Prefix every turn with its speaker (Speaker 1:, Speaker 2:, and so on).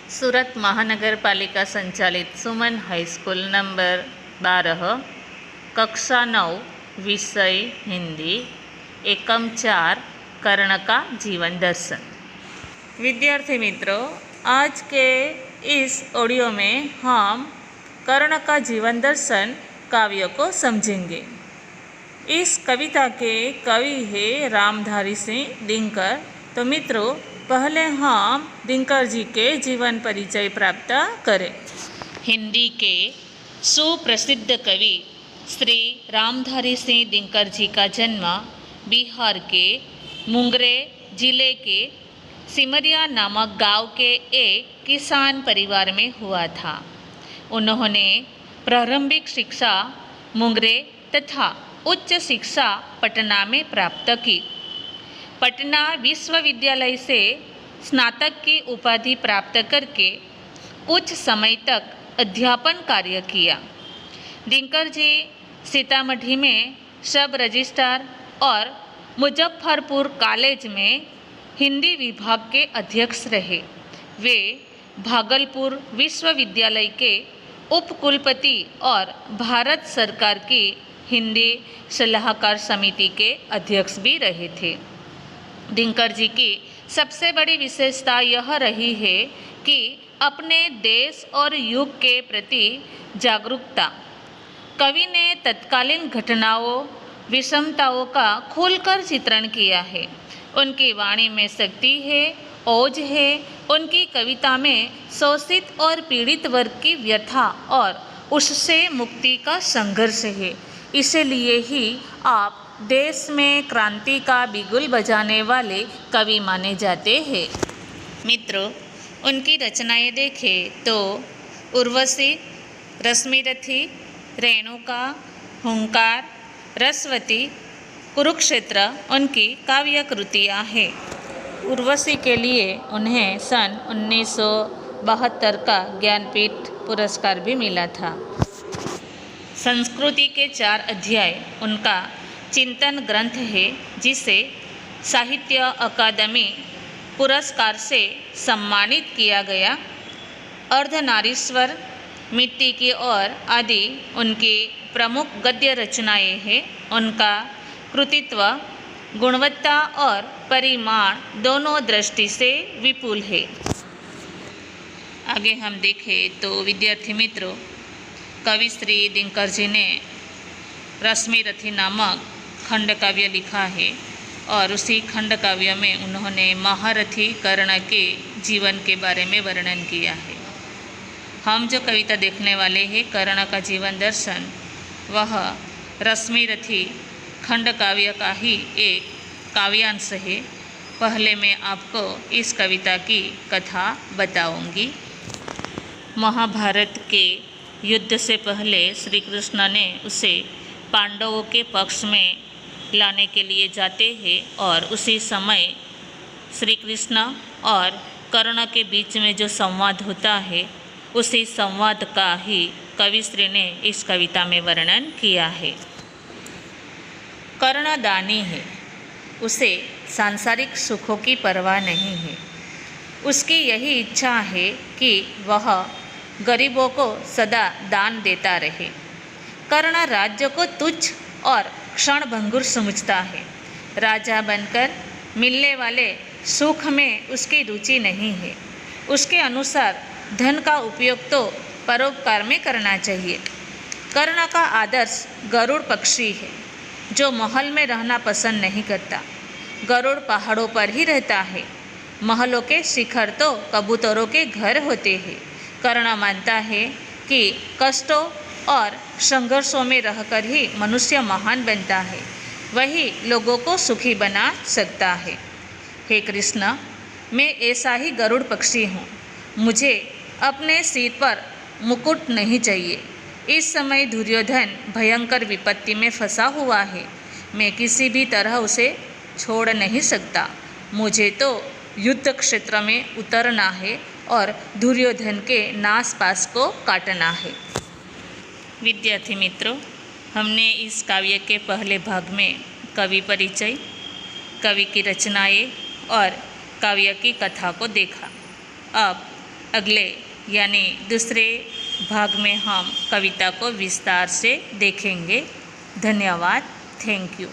Speaker 1: सूरत महानगर पालिका संचालित सुमन हाई स्कूल नंबर 12 कक्षा 9 विषय हिंदी एकम 4 कर्ण का जीवन दर्शन। विद्यार्थी मित्रों, आज के इस ऑडियो में हम कर्ण का जीवन दर्शन काव्य को समझेंगे। इस कविता के कवि है रामधारी सिंह दिनकर। तो मित्रों, पहले हम दिनकर जी के जीवन परिचय प्राप्त करें। हिंदी के सुप्रसिद्ध कवि श्री रामधारी सिंह दिनकर जी का जन्म बिहार के मुंगेर जिले के सिमरिया नामक गांव के एक किसान परिवार में हुआ था। उन्होंने प्रारंभिक शिक्षा मुंगेर तथा उच्च शिक्षा पटना में प्राप्त की। पटना विश्वविद्यालय से स्नातक की उपाधि प्राप्त करके कुछ समय तक अध्यापन कार्य किया। दिनकर जी सीतामढ़ी में सब रजिस्ट्रार और मुजफ्फरपुर कॉलेज में हिंदी विभाग के अध्यक्ष रहे। वे भागलपुर विश्वविद्यालय के उपकुलपति और भारत सरकार की हिंदी सलाहकार समिति के अध्यक्ष भी रहे थे। दिनकर जी की सबसे बड़ी विशेषता यह रही है कि अपने देश और युग के प्रति जागरूकता। कवि ने तत्कालीन घटनाओं विषमताओं का खुलकर चित्रण किया है। उनकी वाणी में शक्ति है, ओज है। उनकी कविता में शोषित और पीड़ित वर्ग की व्यथा और उससे मुक्ति का संघर्ष है। इसलिए ही आप देश में क्रांति का बिगुल बजाने वाले कवि माने जाते हैं। मित्रों, उनकी रचनाएं देखें तो उर्वशी, रश्मिरथी, रेणुका, हुंकार, रसवती, कुरुक्षेत्र उनकी काव्य कृतियाँ हैं। उर्वशी के लिए उन्हें सन 1972 का ज्ञानपीठ पुरस्कार भी मिला था। संस्कृति के 4 अध्याय उनका चिंतन ग्रंथ है, जिसे साहित्य अकादमी पुरस्कार से सम्मानित किया गया। अर्धनारीश्वर, मिट्टी की ओर आदि उनकी प्रमुख गद्य रचनाएं हैं। उनका कृतित्व गुणवत्ता और परिमाण दोनों दृष्टि से विपुल है। आगे हम देखें तो विद्यार्थी मित्रों, कवि श्री दिनकर जी ने रश्मिरथी नामक खंड काव्य लिखा है और उसी खंड काव्य में उन्होंने महारथी कर्ण के जीवन के बारे में वर्णन किया है। हम जो कविता देखने वाले हैं कर्ण का जीवन दर्शन, वह रश्मिरथी खंड काव्य का ही एक काव्यांश है। पहले मैं आपको इस कविता की कथा बताऊंगी। महाभारत के युद्ध से पहले श्री कृष्ण ने उसे पांडवों के पक्ष में लाने के लिए जाते हैं और उसी समय श्री कृष्ण और कर्ण के बीच में जो संवाद होता है, उसी संवाद का ही कविश्री ने इस कविता में वर्णन किया है। कर्ण दानी है, उसे सांसारिक सुखों की परवाह नहीं है। उसकी यही इच्छा है कि वह गरीबों को सदा दान देता रहे। कर्ण राज्य को तुच्छ और क्षणभंगुर समझता है। राजा बनकर मिलने वाले सुख में उसकी रुचि नहीं है। उसके अनुसार धन का उपयोग तो परोपकार में करना चाहिए। कर्ण का आदर्श गरुड़ पक्षी है, जो महल में रहना पसंद नहीं करता। गरुड़ पहाड़ों पर ही रहता है। महलों के शिखर तो कबूतरों के घर होते हैं। कर्ण मानता है कि कष्टों और संघर्षों में रहकर ही मनुष्य महान बनता है, वही लोगों को सुखी बना सकता है। हे कृष्ण, मैं ऐसा ही गरुड़ पक्षी हूँ। मुझे अपने सिर पर मुकुट नहीं चाहिए। इस समय दुर्योधन भयंकर विपत्ति में फंसा हुआ है। मैं किसी भी तरह उसे छोड़ नहीं सकता। मुझे तो युद्ध क्षेत्र में उतरना है और दुर्योधन के नास पास को काटना है। विद्यार्थी मित्रों, हमने इस काव्य के पहले भाग में कवि परिचय, कवि की रचनाएं और काव्य की कथा को देखा। अब अगले यानी दूसरे भाग में हम कविता को विस्तार से देखेंगे। धन्यवाद। Thank you.